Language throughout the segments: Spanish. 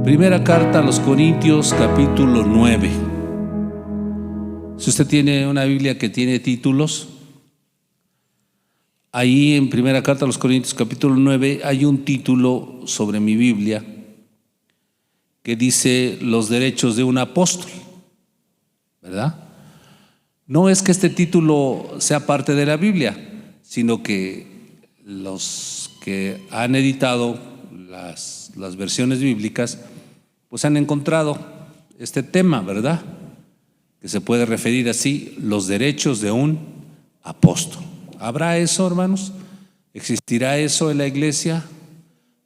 Primera carta a los Corintios, capítulo 9. Si usted tiene una Biblia que tiene títulos, ahí en Primera carta a los Corintios, capítulo 9, hay un título sobre mi Biblia que dice los derechos de un apóstol, ¿verdad? No es que este título sea parte de la Biblia, sino que los que han editado las versiones bíblicas pues han encontrado este tema, ¿verdad? Que se puede referir así, los derechos de un apóstol. ¿Habrá eso, hermanos? ¿Existirá eso en la iglesia?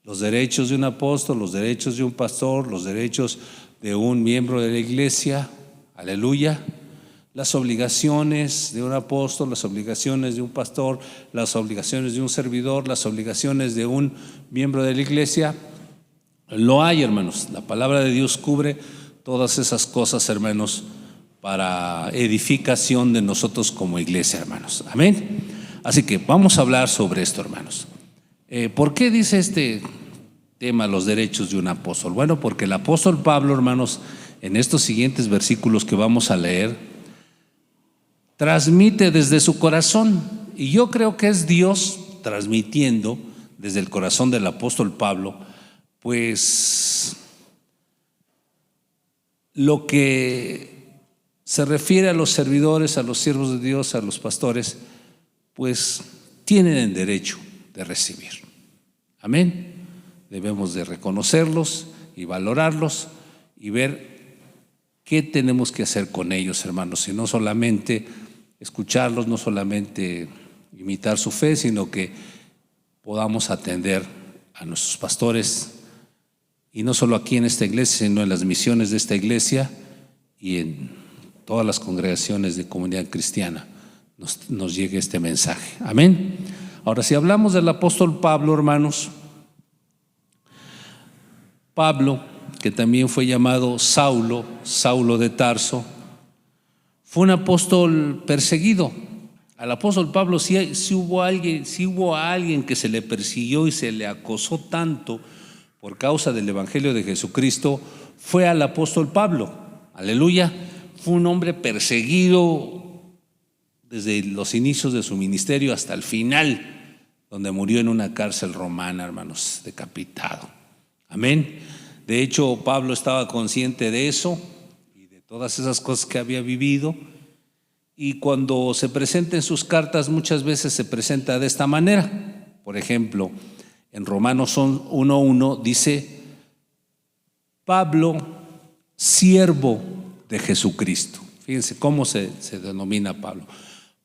Los derechos de un apóstol, los derechos de un pastor, los derechos de un miembro de la iglesia. Aleluya. Las obligaciones de un apóstol, las obligaciones de un pastor, las obligaciones de un servidor, las obligaciones de un miembro de la iglesia. Lo hay, hermanos. La palabra de Dios cubre todas esas cosas, hermanos, para edificación de nosotros como iglesia, hermanos. Amén. Así que vamos a hablar sobre esto, hermanos. ¿Por qué dice este tema los derechos de un apóstol? Bueno, porque el apóstol Pablo, hermanos, en estos siguientes versículos que vamos a leer, transmite desde su corazón, y yo creo que es Dios transmitiendo desde el corazón del apóstol Pablo, pues lo que se refiere a los servidores, a los siervos de Dios, a los pastores, pues tienen el derecho de recibir. Amén. Debemos de reconocerlos y valorarlos y ver qué tenemos que hacer con ellos, hermanos, y no solamente escucharlos, no solamente imitar su fe, sino que podamos atender a nuestros pastores, y no solo aquí en esta iglesia, sino en las misiones de esta iglesia y en todas las congregaciones de comunidad cristiana nos llegue este mensaje. Amén. Ahora, si hablamos del apóstol Pablo, hermanos, Pablo, que también fue llamado Saulo de Tarso, fue un apóstol perseguido. Al apóstol Pablo sí hubo alguien que se le persiguió y se le acosó tanto por causa del evangelio de Jesucristo, fue al apóstol Pablo. Aleluya. Fue un hombre perseguido desde los inicios de su ministerio hasta el final, donde murió en una cárcel romana, hermanos, decapitado. Amén. De hecho, Pablo estaba consciente de eso y de todas esas cosas que había vivido, y cuando se presenta en sus cartas muchas veces se presenta de esta manera. Por ejemplo, en Romanos 1:1 dice: Pablo, siervo de Jesucristo. Fíjense cómo se denomina Pablo.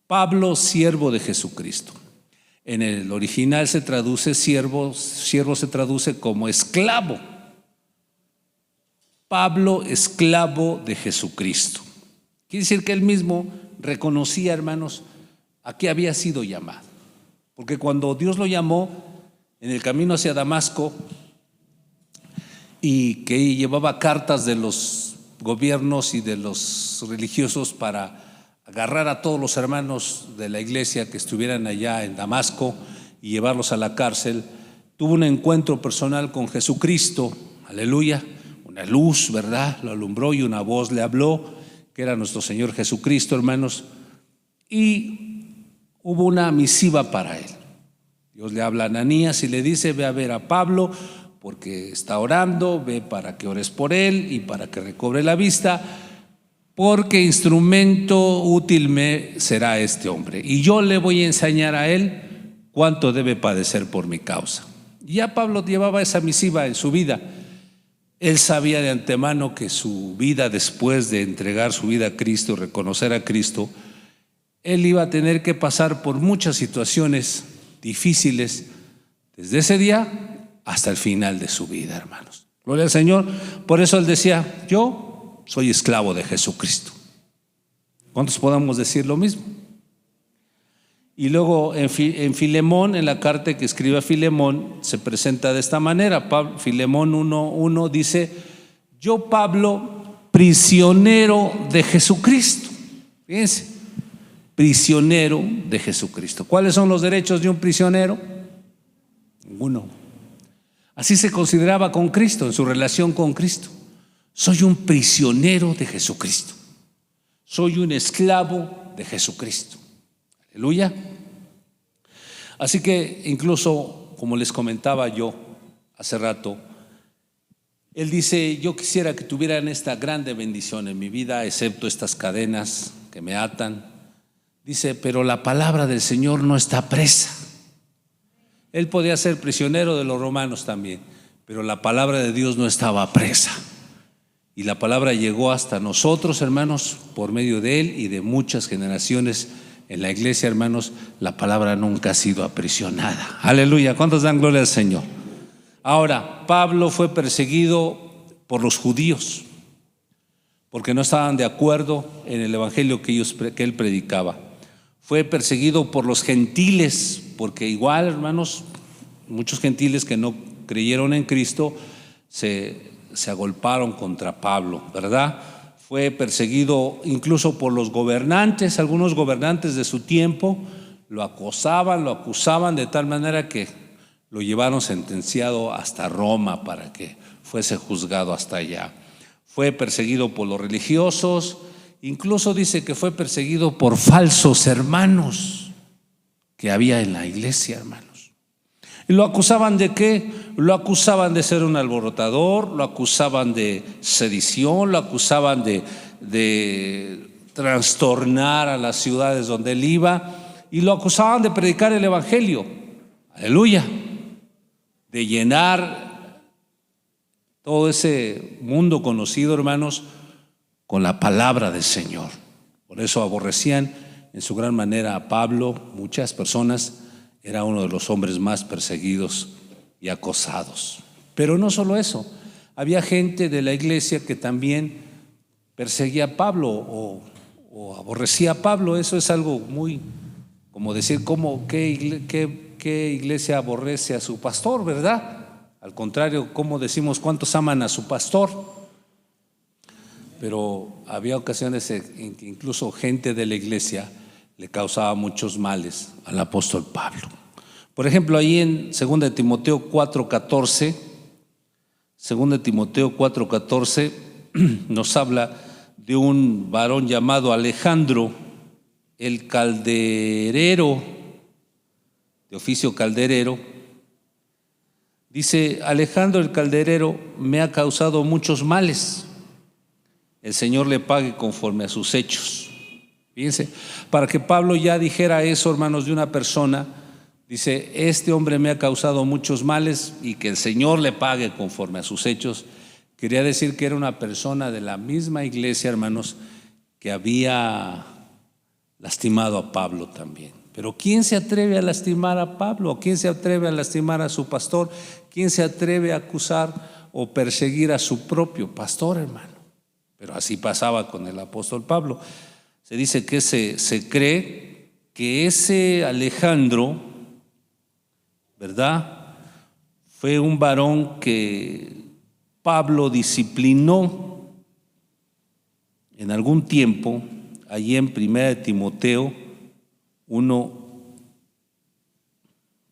Pablo, siervo de Jesucristo. En el original se traduce siervo se traduce como esclavo. Pablo, esclavo de Jesucristo. Quiere decir que él mismo reconocía, hermanos, a qué había sido llamado. Porque cuando Dios lo llamó en el camino hacia Damasco, y que llevaba cartas de los gobiernos y de los religiosos para agarrar a todos los hermanos de la iglesia que estuvieran allá en Damasco y llevarlos a la cárcel, tuvo un encuentro personal con Jesucristo. Aleluya. Una luz, ¿verdad?, lo alumbró y una voz le habló, que era nuestro Señor Jesucristo, hermanos, y hubo una misiva para él. Dios le habla a Ananías y le dice: ve a ver a Pablo porque está orando, ve para que ores por él y para que recobre la vista, porque instrumento útil me será este hombre, y yo le voy a enseñar a él cuánto debe padecer por mi causa. Y ya Pablo llevaba esa misiva en su vida. Él sabía de antemano que su vida, después de entregar su vida a Cristo, reconocer a Cristo, él iba a tener que pasar por muchas situaciones difíciles desde ese día hasta el final de su vida, hermanos. Gloria al Señor. Por eso él decía: yo soy esclavo de Jesucristo. ¿Cuántos podamos decir lo mismo? Y luego en Filemón, en la carta que escribe a Filemón, se presenta de esta manera. Filemón 1:1 dice: yo, Pablo, prisionero de Jesucristo. Fíjense, prisionero de Jesucristo. ¿Cuáles son los derechos de un prisionero? Ninguno. Así se consideraba con Cristo, en su relación con Cristo. Soy un prisionero de Jesucristo. Soy un esclavo de Jesucristo. Aleluya. Así que incluso, como les comentaba yo hace rato, él dice: yo quisiera que tuvieran esta grande bendición en mi vida, excepto estas cadenas que me atan. Dice: pero la palabra del Señor no está presa. Él podía ser prisionero de los romanos también, pero la palabra de Dios no estaba presa. Y la palabra llegó hasta nosotros, hermanos, por medio de él y de muchas generaciones en la iglesia, hermanos. La palabra nunca ha sido aprisionada. Aleluya. ¿Cuántos dan gloria al Señor? Ahora, Pablo fue perseguido por los judíos porque no estaban de acuerdo en el evangelio que él predicaba. Fue perseguido por los gentiles, porque igual, hermanos, muchos gentiles que no creyeron en Cristo se agolparon contra Pablo, ¿verdad? Fue perseguido incluso por los gobernantes. Algunos gobernantes de su tiempo lo acosaban, lo acusaban de tal manera que lo llevaron sentenciado hasta Roma para que fuese juzgado hasta allá. Fue perseguido por los religiosos. Incluso dice que fue perseguido por falsos hermanos que había en la iglesia, hermanos. ¿Y lo acusaban de qué? Lo acusaban de ser un alborotador, lo acusaban de sedición, lo acusaban de trastornar a las ciudades donde él iba, y lo acusaban de predicar el evangelio. Aleluya. De llenar todo ese mundo conocido, hermanos, con la palabra del Señor. Por eso aborrecían en su gran manera a Pablo. Muchas personas, era uno de los hombres más perseguidos y acosados. Pero no solo eso, había gente de la iglesia que también perseguía a Pablo o aborrecía a Pablo. Eso es algo muy, como decir, ¿qué iglesia aborrece a su pastor, verdad? Al contrario, ¿cómo decimos cuántos aman a su pastor? Pero había ocasiones en que incluso gente de la iglesia le causaba muchos males al apóstol Pablo. Por ejemplo, ahí en 2 Timoteo 4:14, 2 Timoteo 4:14 nos habla de un varón llamado Alejandro, el calderero, de oficio calderero. Dice: Alejandro el calderero me ha causado muchos males. El Señor le pague conforme a sus hechos. Fíjense, para que Pablo ya dijera eso, hermanos, de una persona, dice: este hombre me ha causado muchos males y que el Señor le pague conforme a sus hechos. Quería decir que era una persona de la misma iglesia, hermanos, que había lastimado a Pablo también. Pero ¿quién se atreve a lastimar a Pablo? ¿Quién se atreve a lastimar a su pastor? ¿Quién se atreve a acusar o perseguir a su propio pastor, hermano? Pero así pasaba con el apóstol Pablo. Se dice que se cree que ese Alejandro, ¿verdad?, fue un varón que Pablo disciplinó en algún tiempo. Allí en 1 Timoteo 1,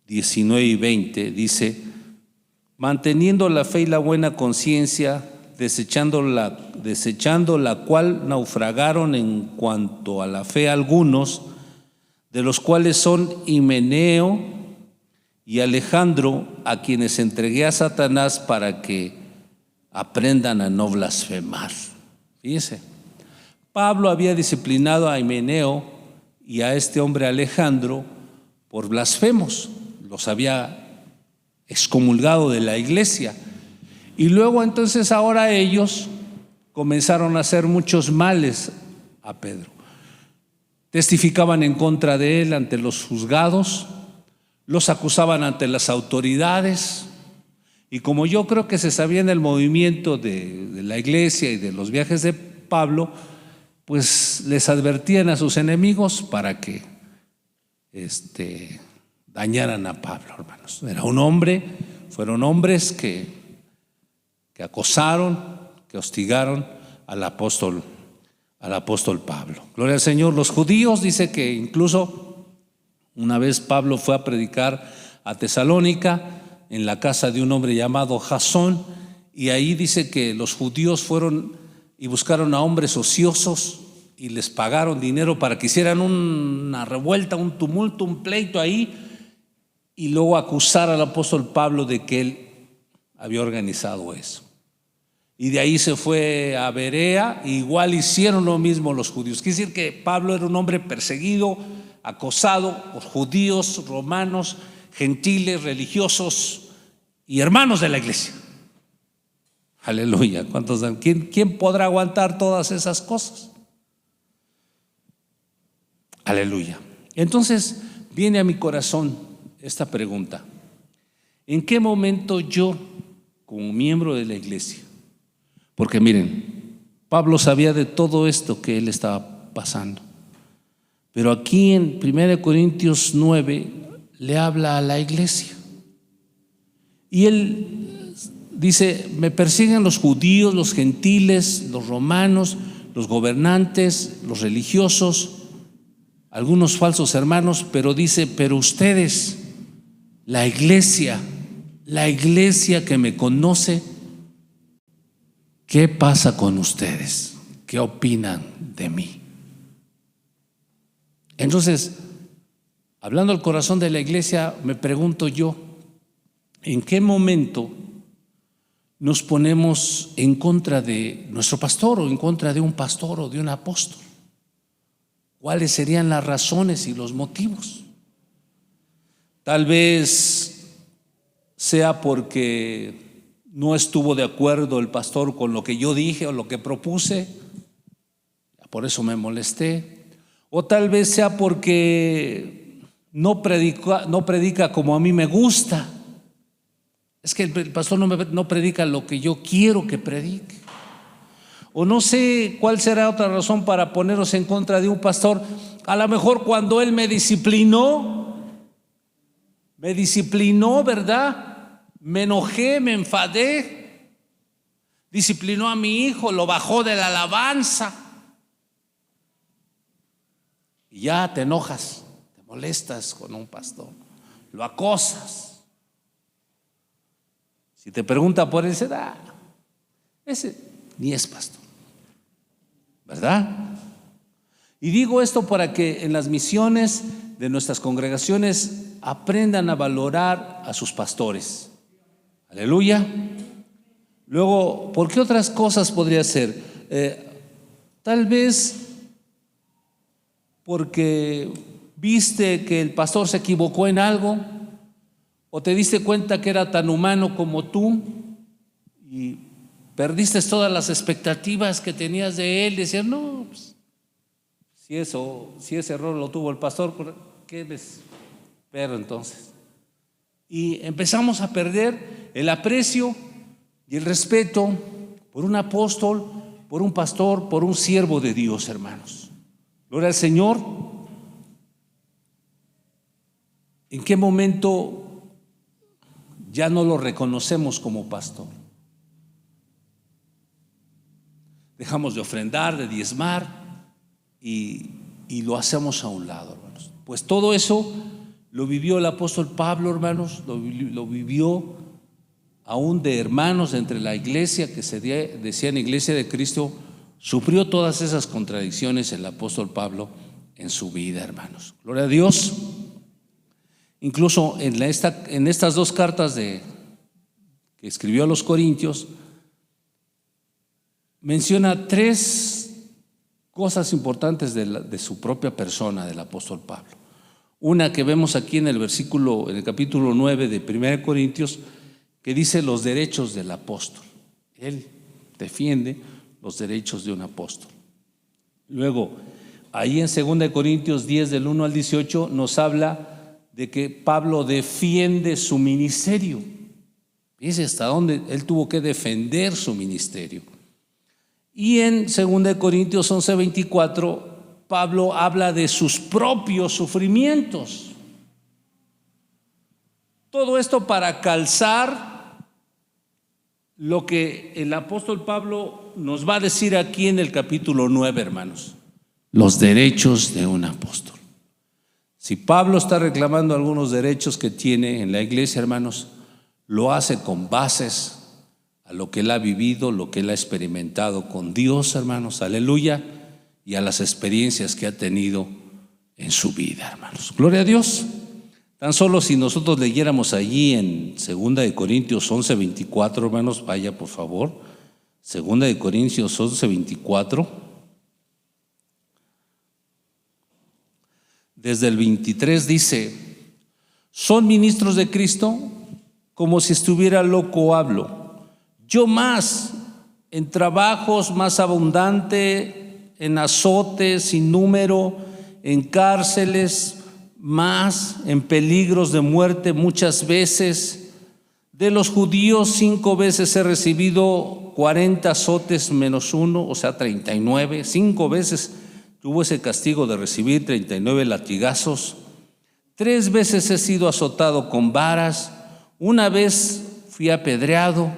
19 y 20 dice: manteniendo la fe y la buena conciencia, desechando la cual naufragaron en cuanto a la fe algunos, de los cuales son Himeneo y Alejandro, a quienes entregué a Satanás para que aprendan a no blasfemar. Fíjense, Pablo había disciplinado a Himeneo y a este hombre Alejandro por blasfemos, los había excomulgado de la iglesia. Y luego entonces ahora ellos comenzaron a hacer muchos males a Pedro. Testificaban en contra de él ante los juzgados, los acusaban ante las autoridades. Y como yo creo que se sabía en el movimiento de la iglesia y de los viajes de Pablo, pues les advertían a sus enemigos para que dañaran a Pablo, hermanos. Era un hombre, fueron hombres que acosaron, que hostigaron al apóstol Pablo. Gloria al Señor. Los judíos, dice que incluso una vez Pablo fue a predicar a Tesalónica, en la casa de un hombre llamado Jasón, y ahí dice que los judíos fueron y buscaron a hombres ociosos y les pagaron dinero para que hicieran una revuelta, un tumulto, un pleito ahí, y luego acusar al apóstol Pablo de que él había organizado eso. Y de ahí se fue a Berea, e igual hicieron lo mismo los judíos. Quiere decir que Pablo era un hombre perseguido, acosado por judíos, romanos, gentiles, religiosos y hermanos de la iglesia. Aleluya. ¿Cuántos dan? ¿Quién podrá aguantar todas esas cosas? Aleluya. Entonces viene a mi corazón esta pregunta: ¿en qué momento yo, como miembro de la iglesia? Porque miren, Pablo sabía de todo esto que él estaba pasando, pero aquí en 1 Corintios 9 le habla a la iglesia y él dice: me persiguen los judíos, los gentiles, los romanos, los gobernantes, los religiosos, algunos falsos hermanos, pero dice: pero ustedes, la iglesia que me conoce, ¿qué pasa con ustedes? ¿Qué opinan de mí? Entonces, hablando al corazón de la iglesia, me pregunto yo, ¿en qué momento nos ponemos en contra de nuestro pastor o en contra de un pastor o de un apóstol? ¿Cuáles serían las razones y los motivos? Tal vez sea porque no estuvo de acuerdo el pastor con lo que yo dije o lo que propuse, por eso me molesté. O tal vez sea porque no predica como a mí me gusta. Es que el pastor no predica lo que yo quiero que predique. O no sé cuál será otra razón para ponernos en contra de un pastor. A lo mejor cuando él me disciplinó, ¿verdad? Me enojé, me enfadé, disciplinó a mi hijo, lo bajó de la alabanza. Y ya te enojas, te molestas con un pastor, lo acosas. Si te pregunta por ese ni es pastor, ¿verdad? Y digo esto para que en las misiones de nuestras congregaciones aprendan a valorar a sus pastores. Aleluya. Luego, ¿por qué otras cosas podría ser? Tal vez porque viste que el pastor se equivocó en algo, o te diste cuenta que era tan humano como tú y perdiste todas las expectativas que tenías de él. Decías: no, pues, si ese error lo tuvo el pastor, ¿qué les espero entonces? Y empezamos a perder el aprecio y el respeto por un apóstol, por un pastor, por un siervo de Dios, hermanos. Gloria al Señor. ¿En qué momento ya no lo reconocemos como pastor? Dejamos de ofrendar, de diezmar y lo hacemos a un lado, hermanos. Pues todo eso lo vivió el apóstol Pablo, hermanos, lo vivió aún de hermanos entre la iglesia que se decían Iglesia de Cristo. Sufrió todas esas contradicciones el apóstol Pablo en su vida, hermanos. Gloria a Dios. Incluso en estas dos cartas que escribió a los Corintios, menciona tres cosas importantes de su propia persona, del apóstol Pablo. Una que vemos aquí en el capítulo 9 de 1 Corintios, que dice los derechos del apóstol. Él defiende los derechos de un apóstol. Luego, ahí en 2 Corintios 10 del 1 al 18 nos habla de que Pablo defiende su ministerio. Fíjense hasta dónde él tuvo que defender su ministerio. Y en 2 Corintios 11:24 Pablo habla de sus propios sufrimientos. Todo esto para calzar lo que el apóstol Pablo nos va a decir aquí en el capítulo 9, hermanos. Los derechos de un apóstol. Si Pablo está reclamando algunos derechos que tiene en la iglesia, hermanos, lo hace con bases a lo que él ha vivido, lo que él ha experimentado con Dios, hermanos, aleluya, y a las experiencias que ha tenido en su vida, hermanos. Gloria a Dios. Tan solo si nosotros leyéramos allí en 2 Corintios 11:24, hermanos, vaya por favor, 2 Corintios 11:24, desde el 23 dice: ¿son ministros de Cristo? Como si estuviera loco hablo. Yo más, en trabajos más abundante, en azotes sin número, en cárceles más, en peligros de muerte muchas veces. De los judíos 5 veces he recibido 40 azotes menos 1, o sea 39. 5 veces tuvo ese castigo de recibir 39 latigazos. 3 veces he sido azotado con varas. 1 vez fui apedreado.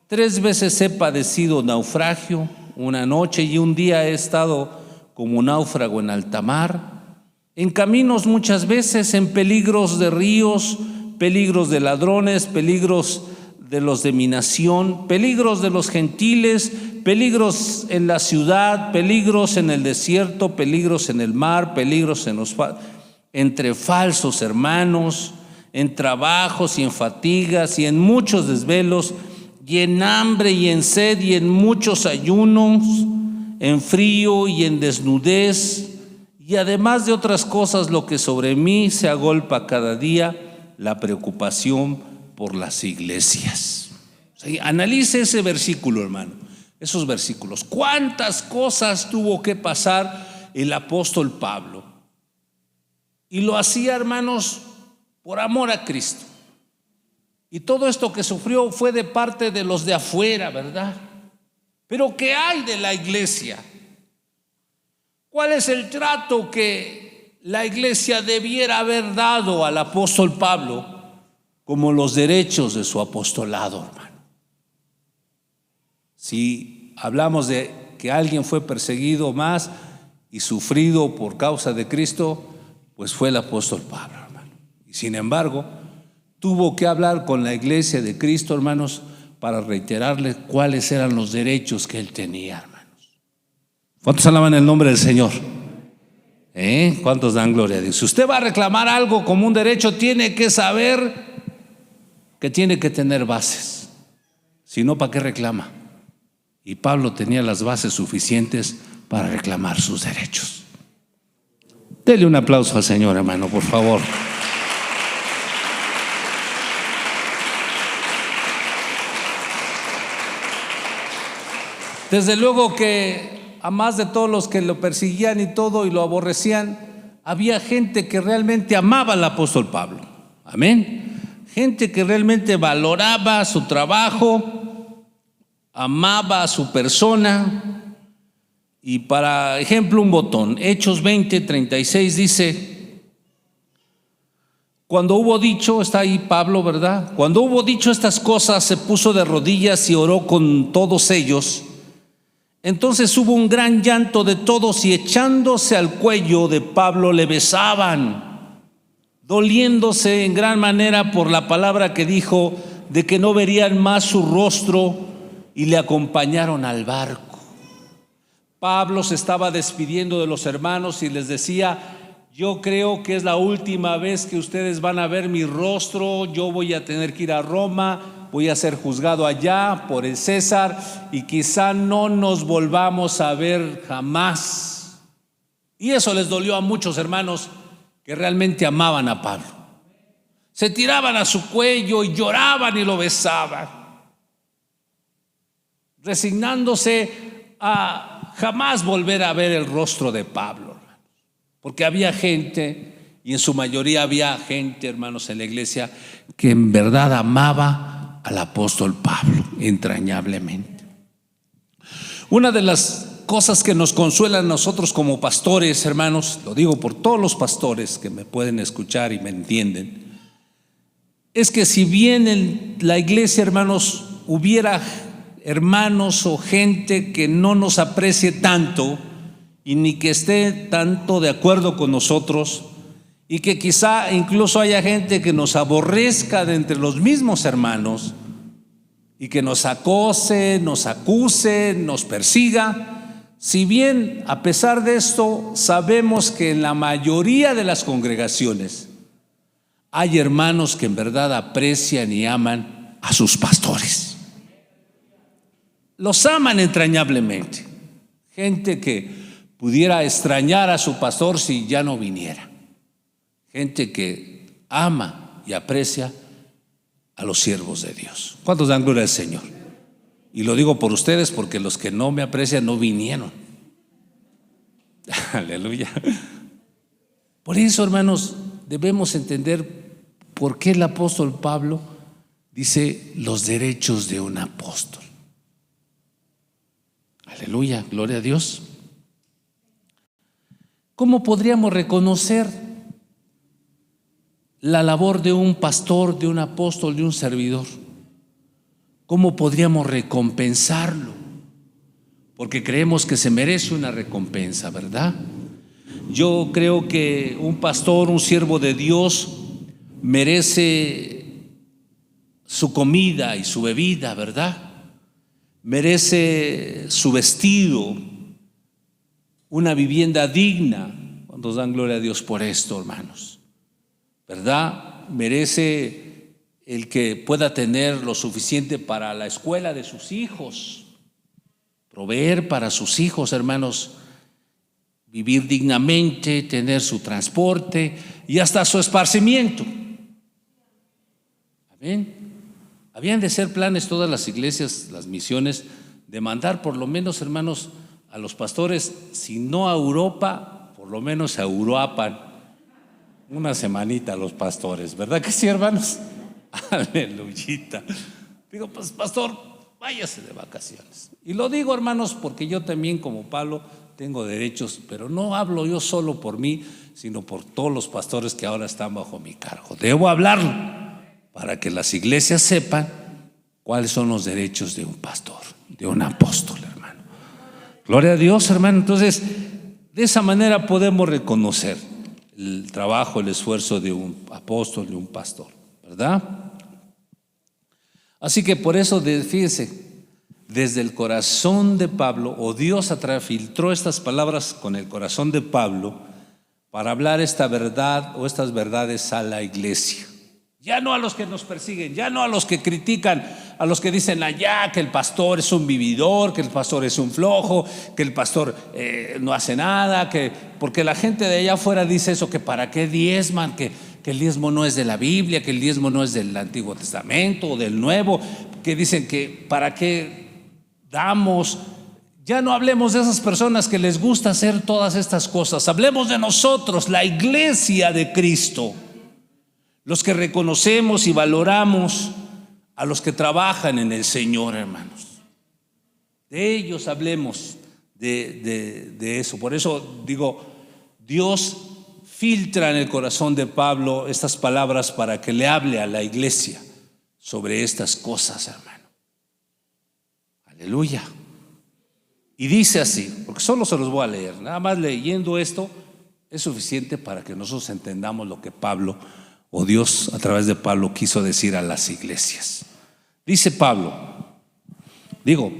3 veces he padecido naufragio. 1 noche y 1 día he estado como náufrago en alta mar. En caminos muchas veces, en peligros de ríos, peligros de ladrones, peligros de los de mi nación, peligros de los gentiles, peligros en la ciudad, peligros en el desierto, peligros en el mar, peligros entre falsos hermanos, en trabajos y en fatigas y en muchos desvelos, y en hambre y en sed y en muchos ayunos, en frío y en desnudez, y además de otras cosas, lo que sobre mí se agolpa cada día, la preocupación por las iglesias. ¿Sí? Analice ese versículo, hermano, esos versículos. ¿Cuántas cosas tuvo que pasar el apóstol Pablo? Y lo hacía, hermanos, por amor a Cristo. Y todo esto que sufrió fue de parte de los de afuera, ¿verdad? Pero ¿qué hay de la iglesia? ¿Cuál es el trato que la iglesia debiera haber dado al apóstol Pablo como los derechos de su apostolado, hermano? Si hablamos de que alguien fue perseguido más y sufrido por causa de Cristo, pues fue el apóstol Pablo, hermano. Y sin embargo, tuvo que hablar con la iglesia de Cristo, hermanos, para reiterarle cuáles eran los derechos que él tenía, hermanos. ¿Cuántos alaban el nombre del Señor? ¿Cuántos dan gloria a Dios? Si usted va a reclamar algo como un derecho, tiene que saber que tiene que tener bases. Si no, ¿para qué reclama? Y Pablo tenía las bases suficientes para reclamar sus derechos. Dele un aplauso al Señor, hermano, por favor. Desde luego que a más de todos los que lo persiguían y todo y lo aborrecían, había gente que realmente amaba al apóstol Pablo. Amén. Gente que realmente valoraba su trabajo, amaba a su persona. Y para ejemplo, un botón, Hechos 20:36 dice: cuando hubo dicho, está ahí Pablo, ¿verdad? Cuando hubo dicho estas cosas, se puso de rodillas y oró con todos ellos. Entonces hubo un gran llanto de todos, y echándose al cuello de Pablo le besaban, doliéndose en gran manera por la palabra que dijo, de que no verían más su rostro, y le acompañaron al barco. Pablo se estaba despidiendo de los hermanos y les decía: yo creo que es la última vez que ustedes van a ver mi rostro. Yo voy a tener que ir a Roma, voy a ser juzgado allá por el César, y quizá no nos volvamos a ver jamás. Y eso les dolió a muchos hermanos que realmente amaban a Pablo. Se tiraban a su cuello y lloraban y lo besaban, resignándose a jamás volver a ver el rostro de Pablo. Porque había gente, y en su mayoría había gente, hermanos, en la iglesia, que en verdad amaba al apóstol Pablo entrañablemente. Una de las cosas que nos consuelan a nosotros como pastores, hermanos, lo digo por todos los pastores que me pueden escuchar y me entienden, es que si bien en la iglesia, hermanos, hubiera hermanos o gente que no nos aprecie tanto y ni que esté tanto de acuerdo con nosotros, y que quizá incluso haya gente que nos aborrezca de entre los mismos hermanos y que nos acose, nos acuse, nos persiga. Si bien a pesar de esto sabemos que en la mayoría de las congregaciones hay hermanos que en verdad aprecian y aman a sus pastores. Los aman entrañablemente. Gente que pudiera extrañar a su pastor si ya no viniera. Gente que ama y aprecia a los siervos de Dios. ¿Cuántos dan gloria al Señor? Y lo digo por ustedes porque los que no me aprecian no vinieron. Aleluya. Por eso, hermanos, debemos entender por qué el apóstol Pablo dice los derechos de un apóstol. Aleluya, gloria a Dios. ¿Cómo podríamos reconocer la labor de un pastor, de un apóstol, de un servidor? ¿Cómo podríamos recompensarlo? Porque creemos que se merece una recompensa, ¿verdad? Yo creo que un pastor, un siervo de Dios, merece su comida y su bebida, ¿verdad? Merece su vestido, una vivienda digna. ¿Cuántos dan gloria a Dios por esto, hermanos? ¿Verdad? Merece el que pueda tener lo suficiente para la escuela de sus hijos, proveer para sus hijos, hermanos, vivir dignamente, tener su transporte y hasta su esparcimiento. Amén. Habían de ser planes todas las iglesias, las misiones, de mandar por lo menos, hermanos, a los pastores, si no a Europa, por lo menos a Uruapan, una semanita a los pastores, ¿verdad que sí, hermanos? Aleluyita. Digo, pues pastor, váyase de vacaciones. Y lo digo, hermanos, porque yo también como Pablo tengo derechos, pero no hablo yo solo por mí, sino por todos los pastores que ahora están bajo mi cargo. Debo hablarlo para que las iglesias sepan cuáles son los derechos de un pastor, de un apóstol, hermano. Gloria a Dios, hermano. Entonces, de esa manera podemos reconocer el trabajo, el esfuerzo de un apóstol, de un pastor, ¿verdad? Así que por eso, fíjense, desde el corazón de Pablo, o Dios filtró estas palabras con el corazón de Pablo para hablar esta verdad o estas verdades a la iglesia. Ya no a los que nos persiguen, ya no a los que critican, a los que dicen allá que el pastor es un vividor, que el pastor es un flojo, que el pastor no hace nada, porque la gente de allá afuera dice eso, que para qué diezman, que el diezmo no es de la Biblia, que el diezmo no es del Antiguo Testamento o del Nuevo, que dicen que para qué damos. Ya no hablemos de esas personas que les gusta hacer todas estas cosas, hablemos de nosotros, la iglesia de Cristo. Los que reconocemos y valoramos a los que trabajan en el Señor, hermanos. De ellos hablemos, de eso. Por eso digo, Dios filtra en el corazón de Pablo estas palabras para que le hable a la iglesia sobre estas cosas, hermano. Aleluya. Y dice así, porque solo se los voy a leer. Nada más leyendo esto es suficiente para que nosotros entendamos lo que Pablo o Dios a través de Pablo quiso decir a las iglesias. Dice Pablo,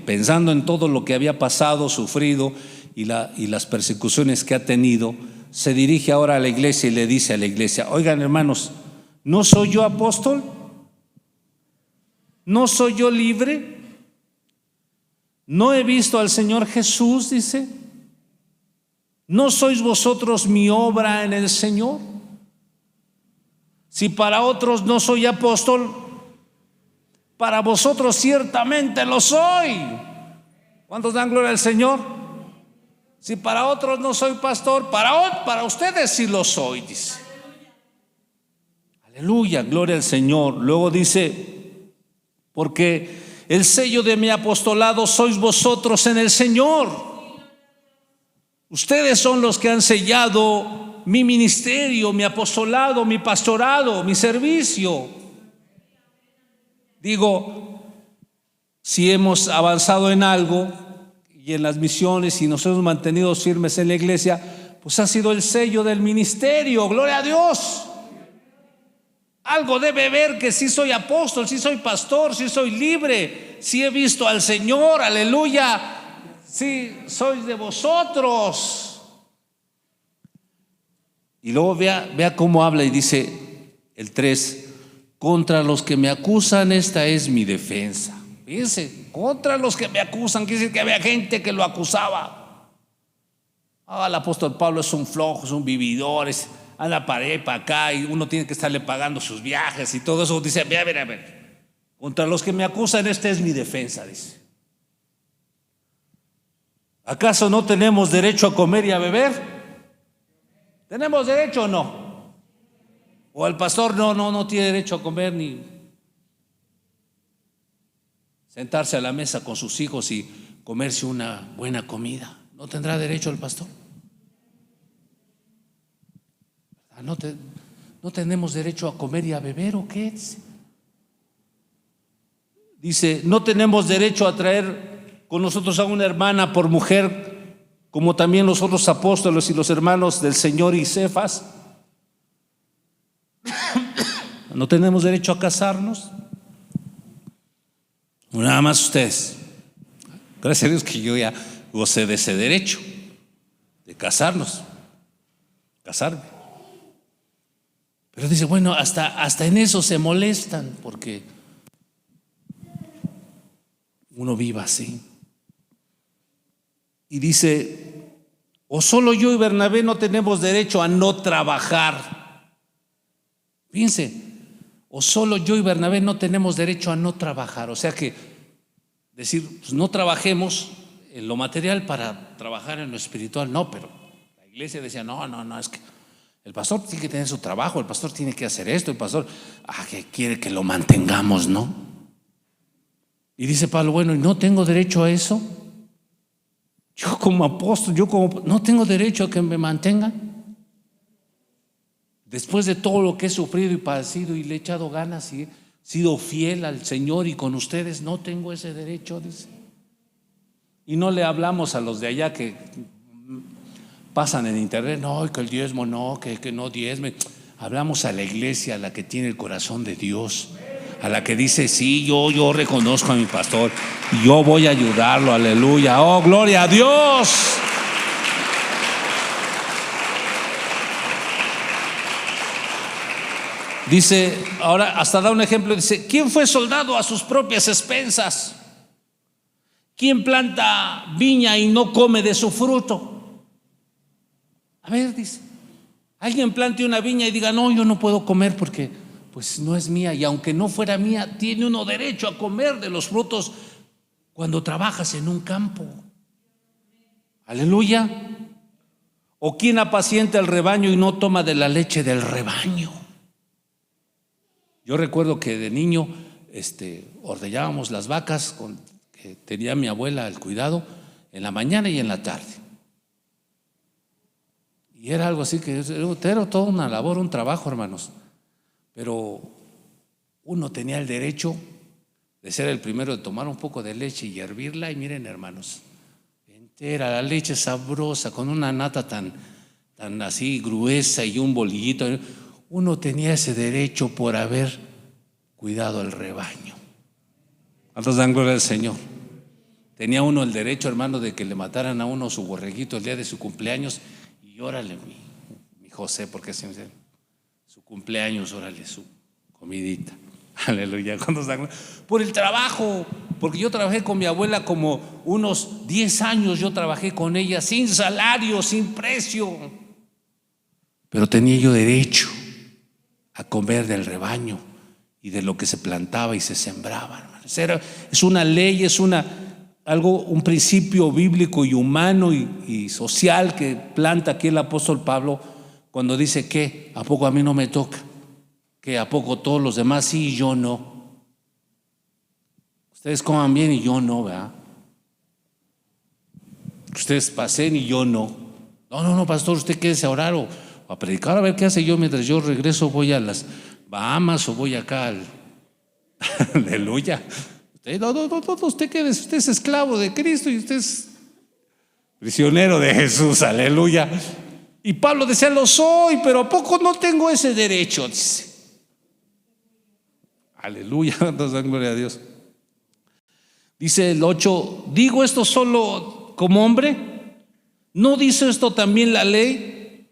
pensando en todo lo que había pasado, sufrido y las persecuciones que ha tenido, se dirige ahora a la iglesia y le dice a la iglesia: oigan, hermanos, ¿no soy yo apóstol? ¿No soy yo libre? ¿No he visto al Señor Jesús? Dice. ¿No sois vosotros mi obra en el Señor? Si para otros no soy apóstol, para vosotros ciertamente lo soy. ¿Cuántos dan gloria al Señor? Si para otros no soy pastor, para ustedes sí lo soy, dice. Aleluya, gloria al Señor. Luego dice, porque el sello de mi apostolado sois vosotros en el Señor. Ustedes son los que han sellado mi ministerio, mi apostolado, mi pastorado, mi servicio. Si hemos avanzado en algo y en las misiones y nos hemos mantenido firmes en la iglesia, pues ha sido el sello del ministerio. Gloria a Dios. Algo debe ver que sí soy apóstol, sí soy pastor, sí soy libre, sí he visto al Señor, aleluya, sí soy de vosotros. Y luego vea cómo habla y dice el 3: contra los que me acusan, esta es mi defensa. Fíjense, contra los que me acusan, quiere decir que había gente que lo acusaba. El apóstol Pablo es un flojo, es un vividor, anda para allá y para acá, y uno tiene que estarle pagando sus viajes y todo eso. Dice, a ver, contra los que me acusan, esta es mi defensa, dice. ¿Acaso no tenemos derecho a comer y a beber? ¿Tenemos derecho o no? ¿O el pastor no tiene derecho a comer ni sentarse a la mesa con sus hijos y comerse una buena comida? ¿No tendrá derecho el pastor? ¿No tenemos derecho a comer y a beber o qué? Dice, no tenemos derecho a traer con nosotros a una hermana por mujer, como también los otros apóstoles y los hermanos del Señor y Cefas. No tenemos derecho a casarnos. Nada más ustedes. Gracias a Dios que yo ya gocé de ese derecho de casarme. Pero dice, bueno, hasta en eso se molestan porque uno viva así. Y dice, o solo yo y Bernabé no tenemos derecho a no trabajar. Fíjense, o solo yo y Bernabé no tenemos derecho a no trabajar. O sea que decir, pues no trabajemos en lo material para trabajar en lo espiritual. No, pero la iglesia decía, no, es que el pastor tiene que tener su trabajo, el pastor tiene que hacer esto, el pastor que quiere que lo mantengamos, ¿no? Y dice Pablo, bueno, ¿y no tengo derecho a eso? Yo como apóstol, no tengo derecho a que me mantengan. Después de todo lo que he sufrido y padecido y le he echado ganas y he sido fiel al Señor y con ustedes, no tengo ese derecho, dice. Y no le hablamos a los de allá que pasan en internet, no, que el diezmo no, que no diezme. Hablamos a la iglesia, a la que tiene el corazón de Dios, a la que dice, sí, yo reconozco a mi pastor y yo voy a ayudarlo, aleluya, oh, gloria a Dios. Dice, ahora hasta da un ejemplo, dice, ¿quién fue soldado a sus propias expensas? ¿Quién planta viña y no come de su fruto? A ver, dice, alguien plante una viña y diga, no, yo no puedo comer porque pues no es mía, y aunque no fuera mía, tiene uno derecho a comer de los frutos cuando trabajas en un campo. Aleluya. ¿O quién apacienta el rebaño y no toma de la leche del rebaño? Yo recuerdo que de niño ordeñábamos las vacas que tenía mi abuela el cuidado en la mañana y en la tarde. Y era algo así que era toda una labor, un trabajo, hermanos. Pero uno tenía el derecho de ser el primero de tomar un poco de leche y hervirla. Y miren, hermanos, entera, la leche sabrosa, con una nata tan así gruesa y un bolillito. Uno tenía ese derecho por haber cuidado el rebaño. ¿Cuántos dan gloria al Señor? Tenía uno el derecho, hermano, de que le mataran a uno su borreguito el día de su cumpleaños. Y órale, mi José, porque es su cumpleaños, órale, su comidita. Aleluya. ¿Cuántos dan gloria? Por el trabajo, porque yo trabajé con mi abuela como unos 10 años, yo trabajé con ella sin salario, sin precio. Pero tenía yo derecho a comer del rebaño y de lo que se plantaba y se sembraba, hermanos. Es una ley, es un principio bíblico y humano y social que planta aquí el apóstol Pablo cuando dice que ¿a poco a mí no me toca? ¿Que a poco todos los demás sí y yo no? Ustedes coman bien y yo no, ¿verdad? Ustedes pasen y yo no. No, pastor, usted quédese a orar o a predicar, a ver qué hace yo mientras yo regreso, voy a las Bahamas o voy acá aleluya. Usted quédese, usted es esclavo de Cristo y usted es prisionero de Jesús, aleluya. Y Pablo decía, lo soy, pero ¿a poco no tengo ese derecho? Dice. Aleluya, entonces gloria a Dios. Dice el 8, ¿digo esto solo como hombre? ¿No dice esto también la ley?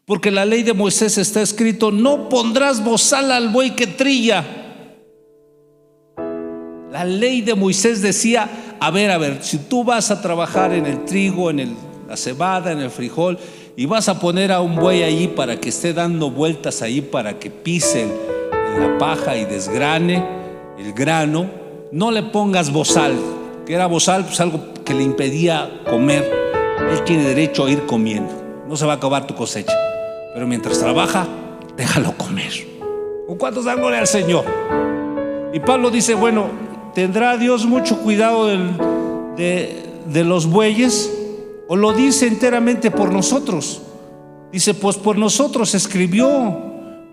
Porque la ley de Moisés está escrito, no pondrás bozal al buey que trilla. La ley de Moisés decía, a ver, si tú vas a trabajar en el trigo, en la cebada, en el frijol, y vas a poner a un buey ahí para que esté dando vueltas ahí, para que pise en la paja y desgrane el grano, no le pongas bozal. ¿Qué era bozal? Pues algo que le impedía comer. Él tiene derecho a ir comiendo. No se va a acabar tu cosecha, pero mientras trabaja, déjalo comer. ¿Con cuántos dan gloria al Señor? Y Pablo dice, bueno, ¿tendrá Dios mucho cuidado de los bueyes? ¿O lo dice enteramente por nosotros? Dice, pues por nosotros escribió,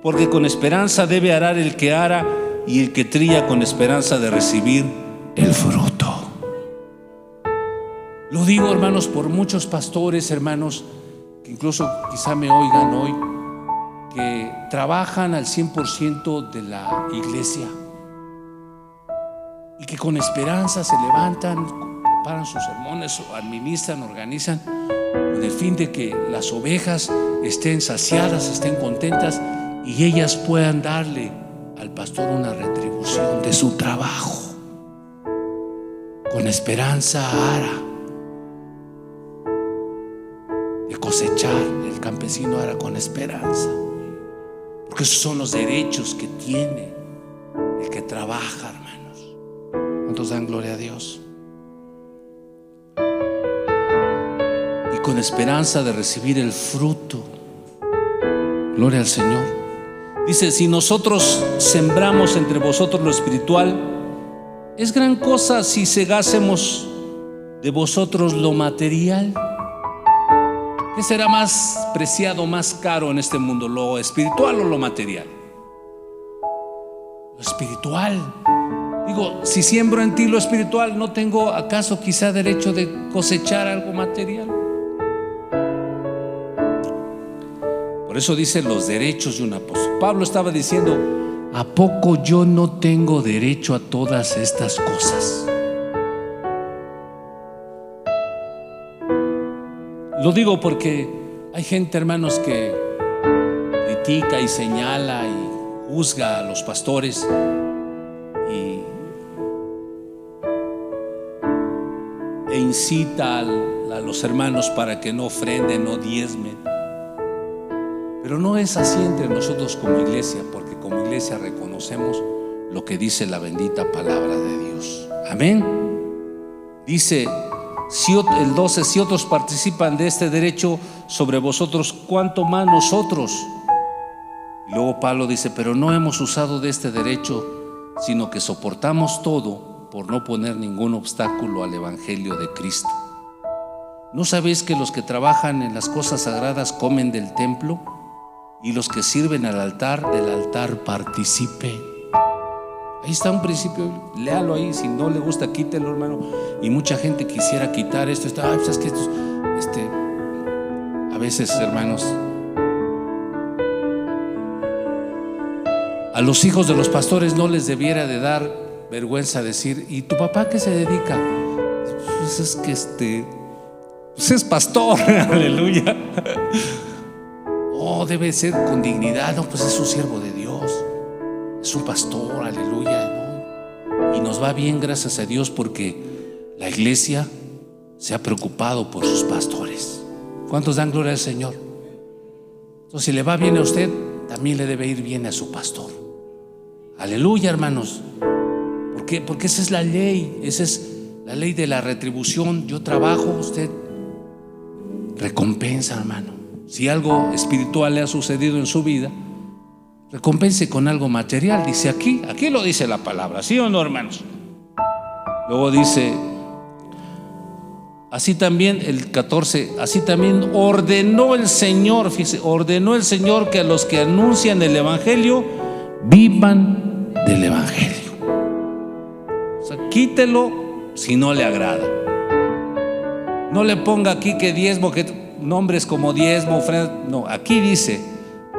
porque con esperanza debe arar el que ara, y el que trilla con esperanza de recibir el fruto. Lo digo, hermanos, por muchos pastores, hermanos, que incluso quizá me oigan hoy, que trabajan al 100% de la iglesia y que con esperanza se levantan, preparan sus sermones, administran, organizan, con el fin de que las ovejas estén saciadas, estén contentas y ellas puedan darle al pastor una retribución de su trabajo. Con esperanza ara de cosechar, el campesino ara con esperanza, porque esos son los derechos que tiene el que trabaja, hermanos. ¿Cuántos dan gloria a Dios? Y con esperanza de recibir el fruto. Gloria al Señor. Dice, si nosotros sembramos entre vosotros lo espiritual, es gran cosa si segásemos de vosotros lo material. ¿Qué será más preciado, más caro en este mundo, lo espiritual o lo material? Lo espiritual. Digo, si siembro en ti lo espiritual, ¿no tengo acaso quizá derecho de cosechar algo material? Por eso dice los derechos de un apóstol. Pablo estaba diciendo, ¿a poco yo no tengo derecho a todas estas cosas? Lo digo porque hay gente, hermanos, que critica y señala y juzga a los pastores e incita a los hermanos para que no ofrenden, no diezmen. Pero no es así entre nosotros como iglesia, porque como iglesia reconocemos lo que dice la bendita palabra de Dios. Amén. Dice el 12, si otros participan de este derecho sobre vosotros, ¿cuánto más nosotros? Y luego Pablo dice, pero no hemos usado de este derecho, sino que soportamos todo por no poner ningún obstáculo al evangelio de Cristo. ¿No sabéis que los que trabajan en las cosas sagradas comen del templo? Y los que sirven al altar, del altar participen. Ahí está un principio, léalo ahí. Si no le gusta, quítelo, hermano. Y mucha gente quisiera quitar esto. Pues es que esto, a veces, hermanos, a los hijos de los pastores no les debiera de dar vergüenza decir, ¿y tu papá qué se dedica? Pues es que pues es pastor. Aleluya. Oh, debe ser con dignidad. No, pues es un siervo de Dios, es un pastor, aleluya, ¿no? Y nos va bien, gracias a Dios, porque la iglesia se ha preocupado por sus pastores. ¿Cuántos dan gloria al Señor? Entonces, si le va bien a usted, también le debe ir bien a su pastor. Aleluya, hermanos. ¿Por qué? Porque esa es la ley. Esa es la ley de la retribución. Yo trabajo, usted recompensa, hermano. Si algo espiritual le ha sucedido en su vida, recompense con algo material. Dice aquí lo dice la palabra, ¿sí o no, hermanos? Luego dice, así también el 14, así también ordenó el Señor, fíjese, ordenó el Señor que a los que anuncian el evangelio vivan del evangelio. O sea, quítelo si no le agrada. No le ponga aquí que diezmo, que nombres como diezmo, ofrenda. No, aquí dice: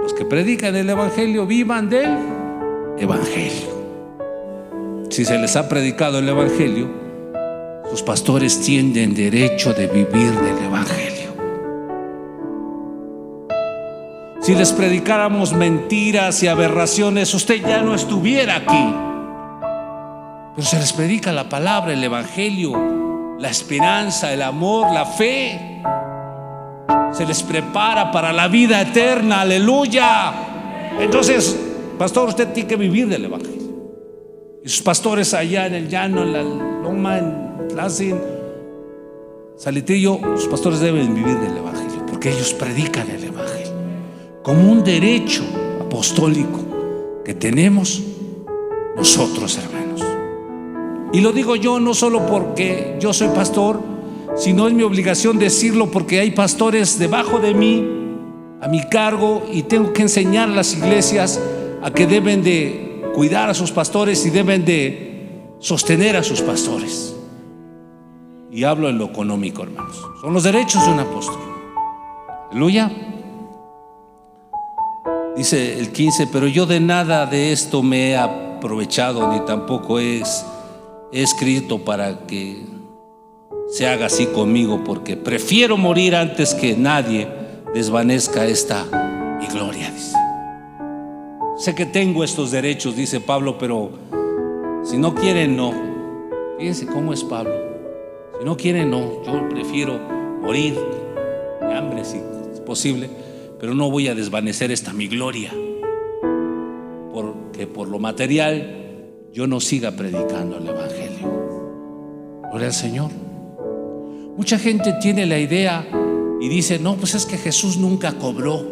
los que predican el evangelio vivan del evangelio. Si se les ha predicado el evangelio, sus pastores tienen derecho de vivir del evangelio. Si les predicáramos mentiras y aberraciones, usted ya no estuviera aquí. Pero se les predica la palabra, el evangelio, la esperanza, el amor, la fe. Se les prepara para la vida eterna. Aleluya. Entonces, pastor, usted tiene que vivir del evangelio. Y sus pastores allá en el llano, en la loma, en Tlaxin, Salitrillo, sus pastores deben vivir del evangelio, porque ellos predican el evangelio como un derecho apostólico que tenemos nosotros, hermanos. Y lo digo yo no solo porque yo soy pastor, sino es mi obligación decirlo porque hay pastores debajo de mí, a mi cargo, y tengo que enseñar a las iglesias a que deben de cuidar a sus pastores y deben de sostener a sus pastores. Y hablo en lo económico, hermanos. Son los derechos de un apóstol. Aleluya. Dice el 15: pero yo de nada de esto me he aprovechado, ni tampoco he escrito para que se haga así conmigo, porque prefiero morir antes que nadie desvanezca esta mi gloria. Dice: sé que tengo estos derechos, dice Pablo, pero si no quieren, no. Fíjense cómo es Pablo. Si no quieren, no. Yo prefiero morir de hambre si es posible, pero no voy a desvanecer esta mi gloria, porque por lo material yo no siga predicando el evangelio. Gloria al Señor. Mucha gente tiene la idea y dice: no, pues es que Jesús nunca cobró,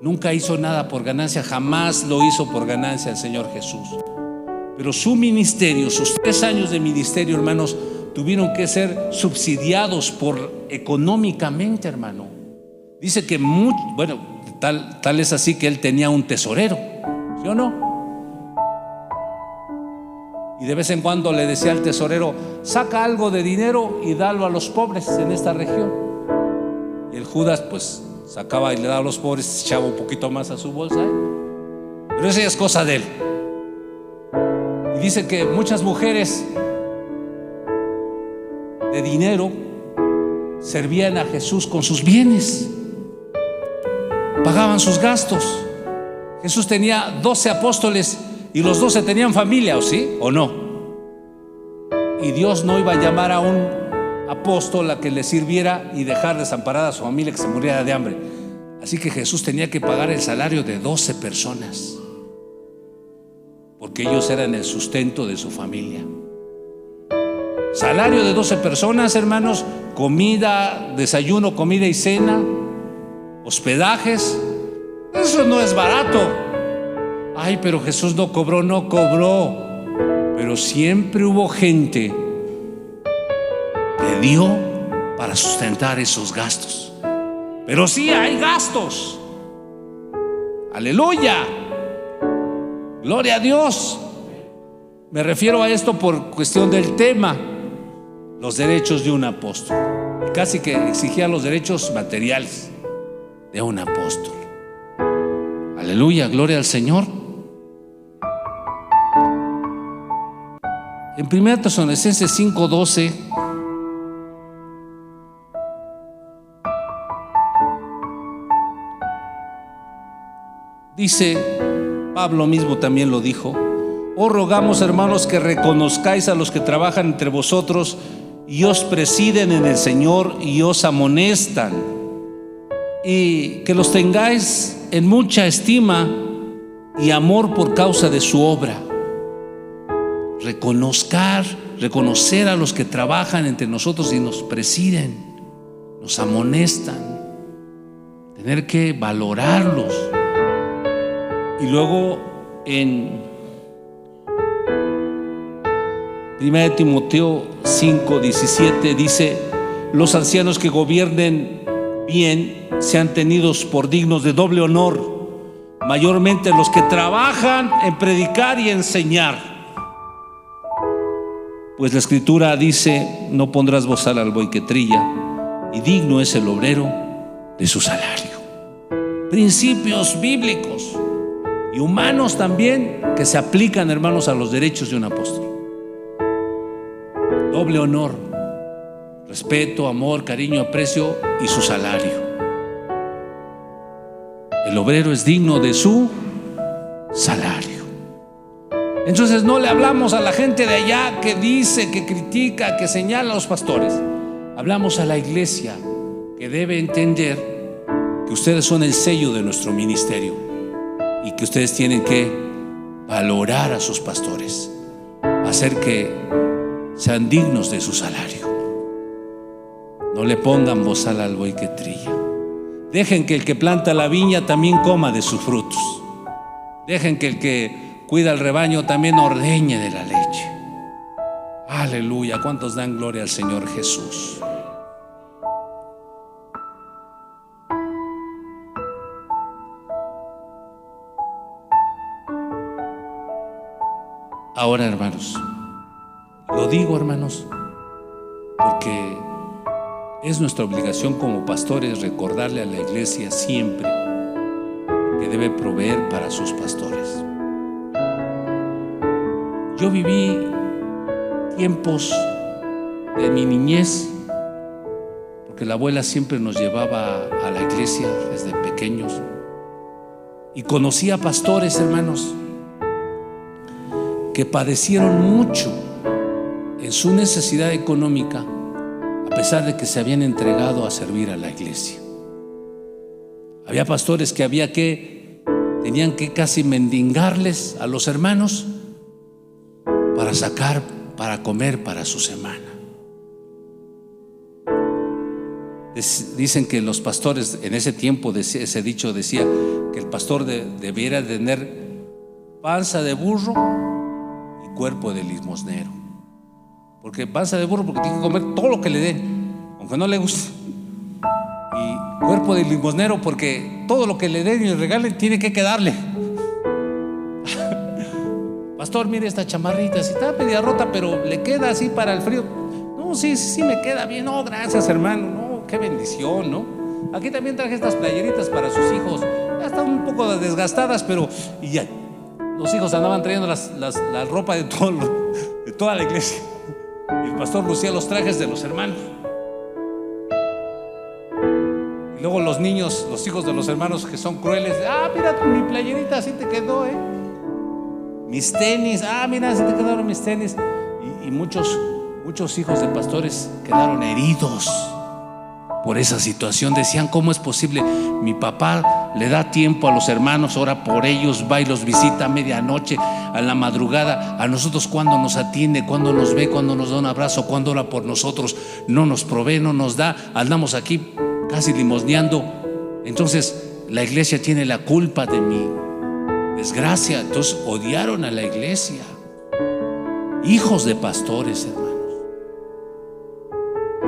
nunca hizo nada por ganancia, jamás lo hizo por ganancia el Señor Jesús. Pero su ministerio, sus 3 años de ministerio, hermanos, tuvieron que ser subsidiados económicamente, hermano. Dice que tal es así que él tenía un tesorero, ¿sí o no? Y de vez en cuando le decía al tesorero: saca algo de dinero y dalo a los pobres en esta región. Y el Judas pues sacaba y le daba a los pobres, echaba un poquito más a su bolsa, pero eso ya es cosa de él. Y dice que muchas mujeres de dinero servían a Jesús con sus bienes, pagaban sus gastos. Jesús tenía 12 apóstoles y los 12 tenían familia, ¿o sí? ¿O no? Y Dios no iba a llamar a un apóstol a que le sirviera y dejar desamparada a su familia que se muriera de hambre. Así que Jesús tenía que pagar el salario de 12 personas, porque ellos eran el sustento de su familia. Salario de 12 personas, hermanos, comida, desayuno, comida y cena, hospedajes. Eso no es barato. Ay, pero Jesús no cobró. Pero siempre hubo gente que dio para sustentar esos gastos. Pero sí hay gastos. Aleluya. Gloria a Dios. Me refiero a esto por cuestión del tema, los derechos de un apóstol. Casi que exigía los derechos materiales de un apóstol. Aleluya, gloria al Señor. En 1 Tesalonicenses 5:12 dice, Pablo mismo también lo dijo: os rogamos, hermanos, que reconozcáis a los que trabajan entre vosotros y os presiden en el Señor y os amonestan, y que los tengáis en mucha estima y amor por causa de su obra. Reconocer a los que trabajan entre nosotros y nos presiden, nos amonestan, tener que valorarlos. Y luego en 1 Timoteo 5:17 dice: los ancianos que gobiernen bien sean tenidos por dignos de doble honor, mayormente los que trabajan en predicar y enseñar. Pues la Escritura dice: no pondrás bozal al buey que trilla, y digno es el obrero de su salario. Principios bíblicos y humanos también que se aplican, hermanos, a los derechos de un apóstol. Doble honor, respeto, amor, cariño, aprecio y su salario. El obrero es digno de su salario. Entonces no le hablamos a la gente de allá que dice, que critica, que señala a los pastores. Hablamos a la iglesia que debe entender que ustedes son el sello de nuestro ministerio y que ustedes tienen que valorar a sus pastores, hacer que sean dignos de su salario. No le pongan bozal al buey que trilla. Dejen que el que planta la viña también coma de sus frutos. Dejen que el que cuida el rebaño también ordeñe de la leche. Aleluya. ¿Cuántos dan gloria al Señor Jesús? Ahora, hermanos, lo digo, hermanos, porque es nuestra obligación como pastores recordarle a la iglesia siempre que debe proveer para sus pastores. Yo viví tiempos de mi niñez, porque la abuela siempre nos llevaba a la iglesia desde pequeños, y conocí a pastores, hermanos, que padecieron mucho en su necesidad económica, a pesar de que se habían entregado a servir a la iglesia. Había pastores que tenían que casi mendigarles a los hermanos para sacar, para comer para su semana. Dicen que los pastores en ese tiempo, ese dicho decía que el pastor debiera tener panza de burro y cuerpo de limosnero. Porque panza de burro porque tiene que comer todo lo que le den, aunque no le guste. Y cuerpo de limosnero porque todo lo que le den y le regalen tiene que quedarle. Pastor, mire esta chamarrita, si está media rota, pero le queda así para el frío. No, sí me queda bien. No, gracias, hermano. No, qué bendición, ¿no? Aquí también traje estas playeritas para sus hijos. Ya están un poco desgastadas, pero y ya los hijos andaban trayendo la ropa de toda la iglesia. Y el pastor lucía los trajes de los hermanos. Y luego los niños, los hijos de los hermanos que son crueles, mira, mi playerita así te quedó, mis tenis, mira, así te quedaron mis tenis. Y muchos hijos de pastores quedaron heridos por esa situación. Decían, ¿cómo es posible? Mi papá le da tiempo a los hermanos, ora por ellos, va y los visita a medianoche, a la madrugada. A nosotros, cuando nos atiende, cuando nos ve, cuando nos da un abrazo, cuando ora por nosotros, no nos provee, no nos da. Andamos aquí casi limosneando. Entonces la iglesia tiene la culpa de mi desgracia. Entonces odiaron a la iglesia. Hijos de pastores, hermanos.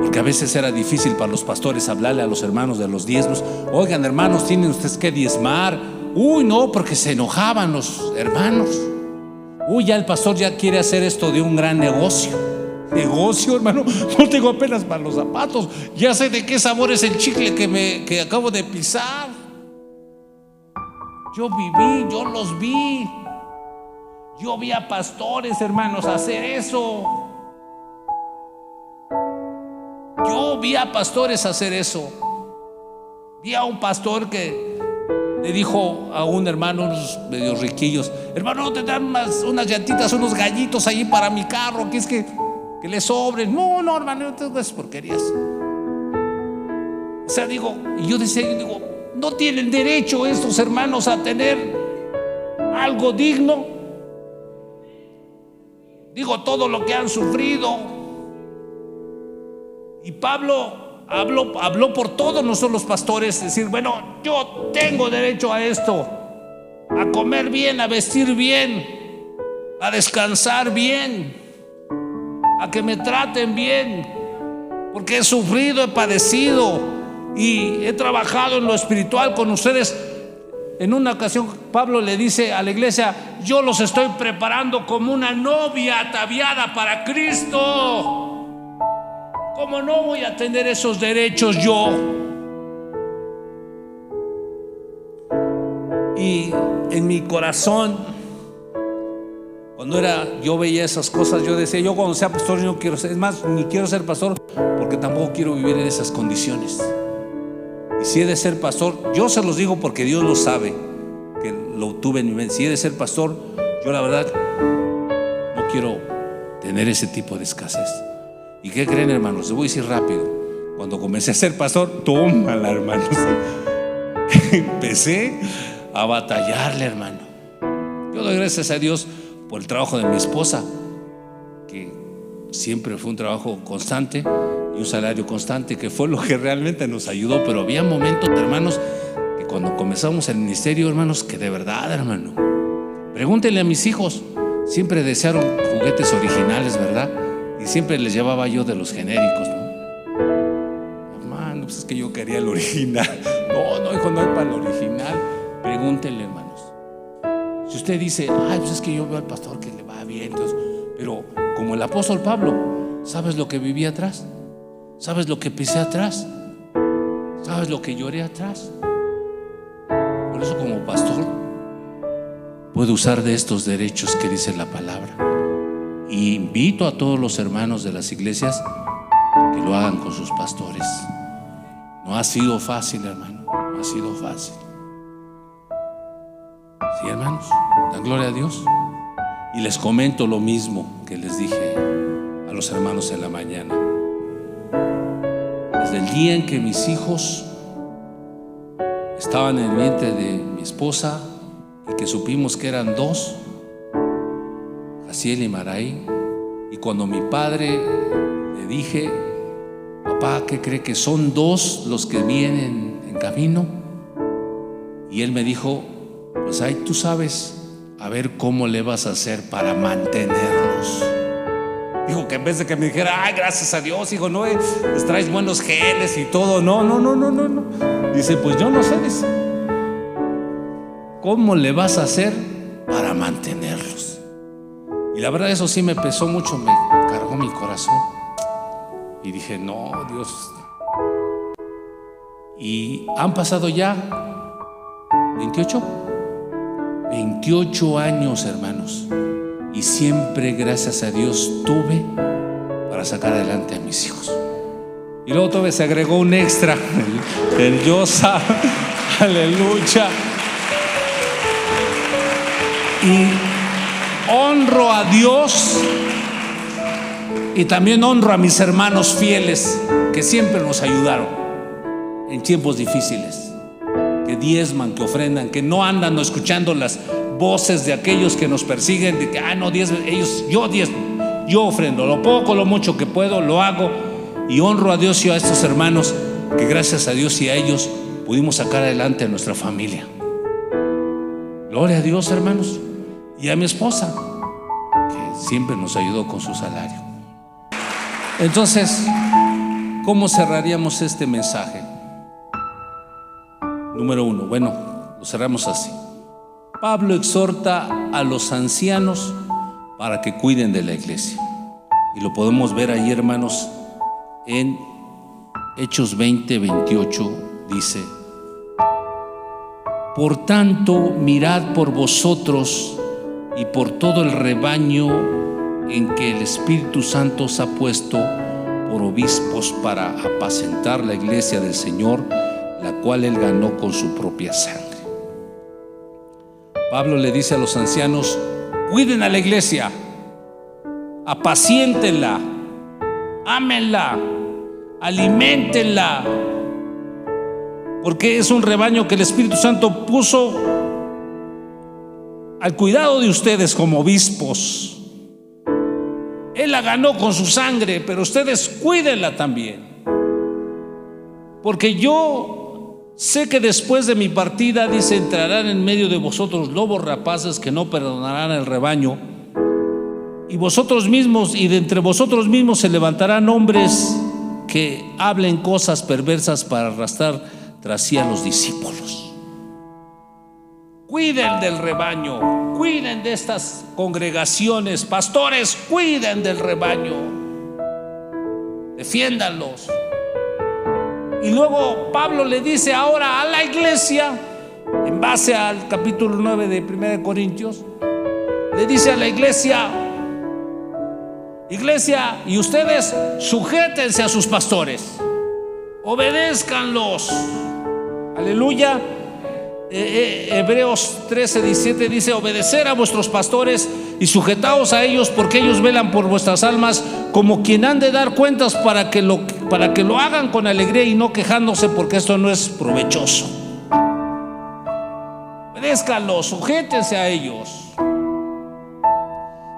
Porque a veces era difícil para los pastores hablarle a los hermanos de los diezmos. Oigan, hermanos, tienen ustedes que diezmar. No, porque se enojaban los hermanos. Ya el pastor ya quiere hacer esto de un gran negocio. Negocio, hermano, no tengo apenas para los zapatos. Ya sé de qué sabor es el chicle que acabo de pisar. Yo los vi. Yo vi a pastores, hermanos, hacer eso. Yo vi a pastores hacer eso. Vi a un pastor que le dijo a un hermano, unos medio riquillos: hermano, ¿no te dan unas llantitas, unos gallitos allí para mi carro? Que es que le sobren. No, hermano, no te das porquerías. O sea, y yo digo, ¿no tienen derecho estos hermanos a tener algo digno? Todo lo que han sufrido. Y Pablo habló por todos nosotros los pastores, decir, bueno, yo tengo derecho a esto, a comer bien, a vestir bien, a descansar bien, a que me traten bien, porque he sufrido, he padecido y he trabajado en lo espiritual con ustedes. En una ocasión Pablo le dice a la iglesia: yo los estoy preparando como una novia ataviada para Cristo. ¿Cómo no voy a tener esos derechos yo? Y en mi corazón, cuando yo veía esas cosas, yo decía, yo cuando sea pastor yo no quiero ser, es más, ni quiero ser pastor porque tampoco quiero vivir en esas condiciones. Y si he de ser pastor, yo se los digo porque Dios lo sabe, que lo tuve en mi mente. Si he de ser pastor, yo la verdad no quiero tener ese tipo de escasez. ¿Y qué creen, hermanos? Les voy a decir rápido. Cuando comencé a ser pastor, tómala, hermanos. Empecé a batallarle, hermano. Yo doy gracias a Dios por el trabajo de mi esposa, que siempre fue un trabajo constante y un salario constante, que fue lo que realmente nos ayudó. Pero había momentos, hermanos, que cuando comenzamos el ministerio, hermanos, que de verdad, hermano, pregúntenle a mis hijos, siempre desearon juguetes originales, ¿verdad? Y siempre les llevaba yo de los genéricos, ¿no? Hermano, pues es que yo quería el original. No, hijo, no hay para el original. Pregúntenle, hermanos. Si usted dice, ay, pues es que yo veo al pastor que le va bien, entonces, pero como el apóstol Pablo, ¿sabes lo que viví atrás? ¿Sabes lo que pisé atrás? ¿Sabes lo que lloré atrás? Por eso, como pastor, puedo usar de estos derechos que dice la palabra. Y invito a todos los hermanos de las iglesias que lo hagan con sus pastores. No ha sido fácil, hermano, no ha sido fácil. Sí, hermanos, dan gloria a Dios. Y les comento lo mismo que les dije a los hermanos en la mañana. Desde el día en que mis hijos estaban en el vientre de mi esposa y que supimos que eran 2, Jaciel y Maraí, y cuando mi padre le dije, papá, ¿qué cree que son 2 los que vienen en camino? Y él me dijo, pues ahí tú sabes, a ver cómo le vas a hacer para mantenerlos. Dijo que en vez de que me dijera, ay, gracias a Dios, hijo, no, les traes buenos genes y todo. No. Dice, pues yo no sé, dice, ¿cómo le vas a hacer para mantenerlos? Y la verdad, eso sí me pesó mucho, me cargó mi corazón. Y dije, no, Dios. Y han pasado ya 28 años, hermanos, y siempre, gracias a Dios, tuve para sacar adelante a mis hijos. Y luego todavía se agregó un extra, el Yosa. Aleluya. Y honro a Dios y también honro a mis hermanos fieles que siempre nos ayudaron en tiempos difíciles, que diezman, que ofrendan, que no andan escuchando las voces de aquellos que nos persiguen, de que no diezman, yo diezmo, yo ofrendo lo poco, lo mucho que puedo, lo hago, y honro a Dios y a estos hermanos que gracias a Dios y a ellos pudimos sacar adelante a nuestra familia. Gloria a Dios, hermanos. Y a mi esposa, que siempre nos ayudó con su salario. Entonces, ¿cómo cerraríamos este mensaje? Número 1, bueno, lo cerramos así. Pablo exhorta a los ancianos para que cuiden de la iglesia. Y lo podemos ver ahí, hermanos, en Hechos 20:28, dice: por tanto, mirad por vosotros y por todo el rebaño en que el Espíritu Santo os ha puesto por obispos para apacentar la iglesia del Señor, la cual él ganó con su propia sangre. Pablo le dice a los ancianos: cuiden a la iglesia, apaciéntenla, ámenla, aliméntenla, porque es un rebaño que el Espíritu Santo puso al cuidado de ustedes como obispos. Él la ganó con su sangre, pero ustedes cuídenla también, porque yo sé que después de mi partida, dice, entrarán en medio de vosotros lobos rapaces que no perdonarán el rebaño, y vosotros mismos, y de entre vosotros mismos se levantarán hombres que hablen cosas perversas para arrastrar tras sí a los discípulos. Cuiden del rebaño, cuiden de estas congregaciones, pastores, cuiden del rebaño, defiéndanlos. Y luego Pablo le dice ahora a la iglesia en base al capítulo 9 de 1 Corintios, le dice a la iglesia: iglesia, y ustedes sujétense a sus pastores, obedézcanlos. Aleluya. Hebreos 13:17 dice: obedecer a vuestros pastores y sujetaos a ellos, porque ellos velan por vuestras almas, como quien han de dar cuentas, para que lo hagan con alegría y no quejándose, porque esto no es provechoso. Obedézcanlos, sujétense a ellos.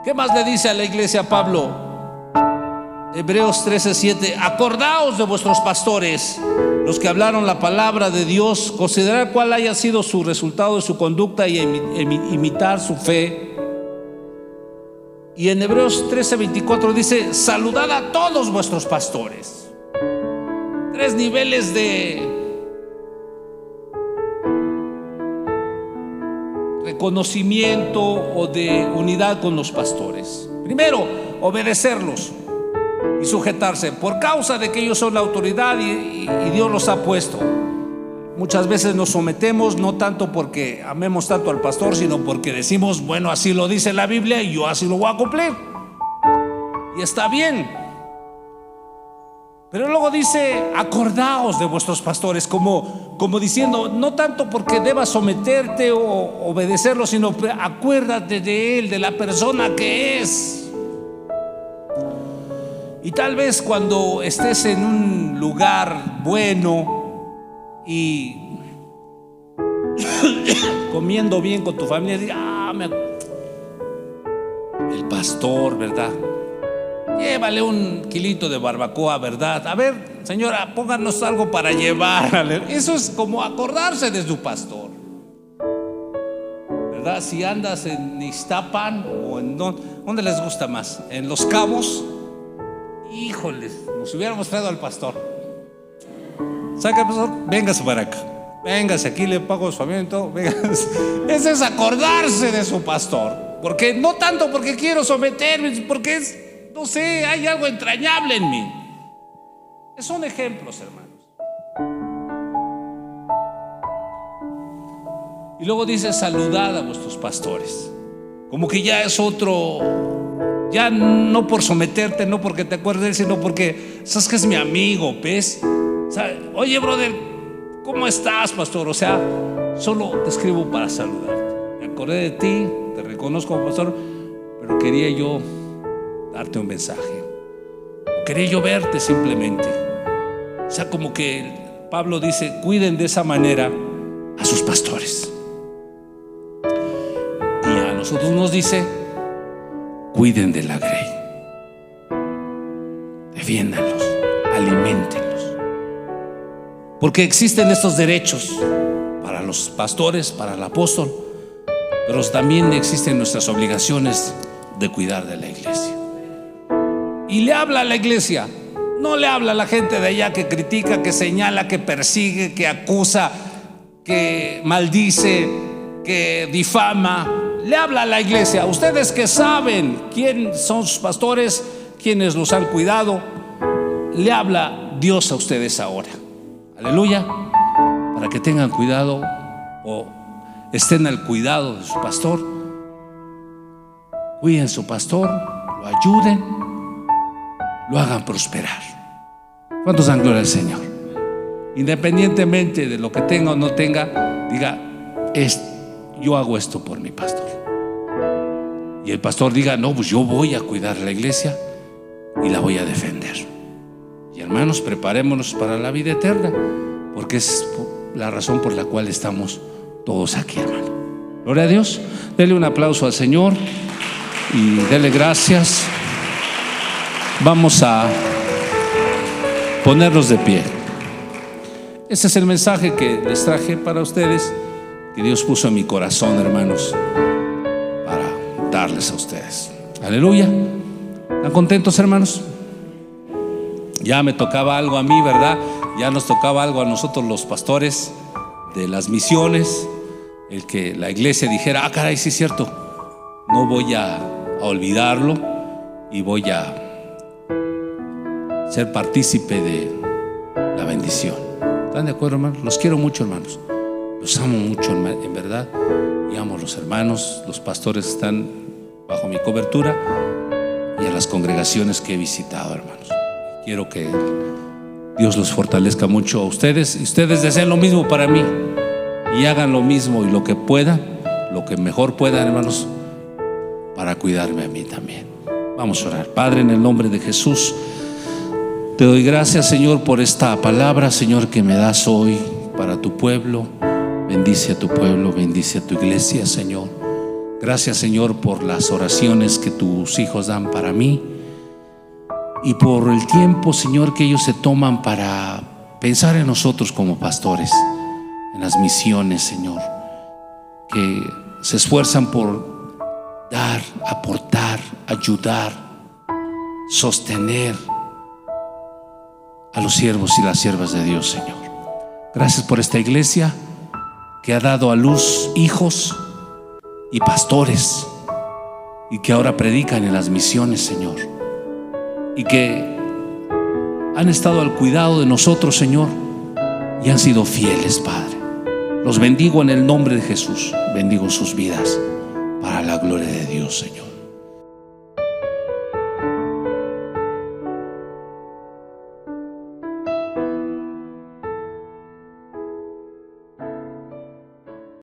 ¿Qué más le dice a la iglesia Pablo? Hebreos 13:7: acordaos de vuestros pastores, los que hablaron la palabra de Dios, considerad cuál haya sido su resultado de su conducta y imitar su fe. Y en Hebreos 13:24 dice: saludad a todos vuestros pastores. 3 niveles de reconocimiento o de unidad con los pastores. Primero, obedecerlos y sujetarse, por causa de que ellos son la autoridad y Dios los ha puesto. Muchas veces nos sometemos, no tanto porque amemos tanto al pastor, sino porque decimos: bueno, así lo dice la Biblia y yo así lo voy a cumplir, y está bien. Pero luego dice: acordaos de vuestros pastores, como diciendo, no tanto porque debas someterte o obedecerlo, sino acuérdate de él, de la persona que es. Y tal vez cuando estés en un lugar bueno y comiendo bien con tu familia, digas: el pastor, ¿verdad? Llévale un kilito de barbacoa, ¿verdad? A ver, señora, pónganos algo para llevar. Eso es como acordarse de su pastor, ¿verdad? Si andas en Iztapan o en ¿dónde les gusta más? En Los Cabos. Híjoles, nos hubiéramos traído al pastor. ¿Sabe, pastor? Véngase para acá. Véngase, aquí le pago su familia y todo. Véngase. Ese es acordarse de su pastor. Porque no tanto porque quiero someterme, porque es, no sé, hay algo entrañable en mí. Son ejemplos, hermanos. Y luego dice: saludad a vuestros pastores. Como que ya es otro, ya no por someterte, no porque te acuerdes de él, sino porque sabes que es mi amigo, ¿ves? O sea, oye, brother, ¿cómo estás, pastor? O sea, solo te escribo para saludarte. Me acordé de ti, te reconozco como pastor, pero quería yo darte un mensaje. Quería yo verte simplemente. O sea, como que Pablo dice: cuiden de esa manera a sus pastores. Y a nosotros nos dice: cuiden de la grey, defiéndanlos, aliméntenlos, porque existen estos derechos para los pastores, para el apóstol, pero también existen nuestras obligaciones de cuidar de la iglesia. Y le habla a la iglesia, no le habla a la gente de allá que critica, que señala, que persigue, que acusa, que maldice, que difama. Le habla a la iglesia, ustedes que saben quién son sus pastores, quienes los han cuidado. Le habla Dios a ustedes ahora, aleluya, para que tengan cuidado o estén al cuidado de su pastor. Cuiden su pastor, lo ayuden, lo hagan prosperar. ¿Cuántos dan gloria al Señor? Independientemente de lo que tenga o no tenga, diga: yo hago esto por mi pastor. Y el pastor diga: no, pues yo voy a cuidar la iglesia y la voy a defender. Y hermanos, preparémonos para la vida eterna, porque es la razón por la cual estamos todos aquí, hermano. Gloria a Dios. Dele un aplauso al Señor y dele gracias. Vamos a ponernos de pie. Ese es el mensaje que les traje para ustedes, que Dios puso en mi corazón, hermanos, para darles a ustedes. Aleluya. ¿Están contentos, hermanos? Ya me tocaba algo a mí, ¿verdad? Ya nos tocaba algo a nosotros los pastores de las misiones, el que la iglesia dijera: caray, sí es cierto, no voy a olvidarlo y voy a ser partícipe de la bendición. ¿Están de acuerdo, hermanos? Los quiero mucho, hermanos. Los amo mucho, en verdad, y amo a los hermanos, los pastores están bajo mi cobertura, y a las congregaciones que he visitado, hermanos. Quiero que Dios los fortalezca mucho a ustedes, y ustedes deseen lo mismo para mí, y hagan lo mismo y lo que puedan, lo que mejor puedan, hermanos, para cuidarme a mí también. Vamos a orar. Padre, en el nombre de Jesús, te doy gracias, Señor, por esta palabra, Señor, que me das hoy para tu pueblo. Bendice a tu pueblo, bendice a tu iglesia, Señor. Gracias, Señor, por las oraciones que tus hijos dan para mí, y por el tiempo, Señor, que ellos se toman para pensar en nosotros como pastores, en las misiones, Señor, que se esfuerzan por dar, aportar, ayudar, sostener a los siervos y las siervas de Dios, Señor. Gracias por esta iglesia que ha dado a luz hijos y pastores, y que ahora predican en las misiones, Señor, y que han estado al cuidado de nosotros, Señor, y han sido fieles, Padre. Los bendigo en el nombre de Jesús. Bendigo sus vidas para la gloria de Dios, Señor.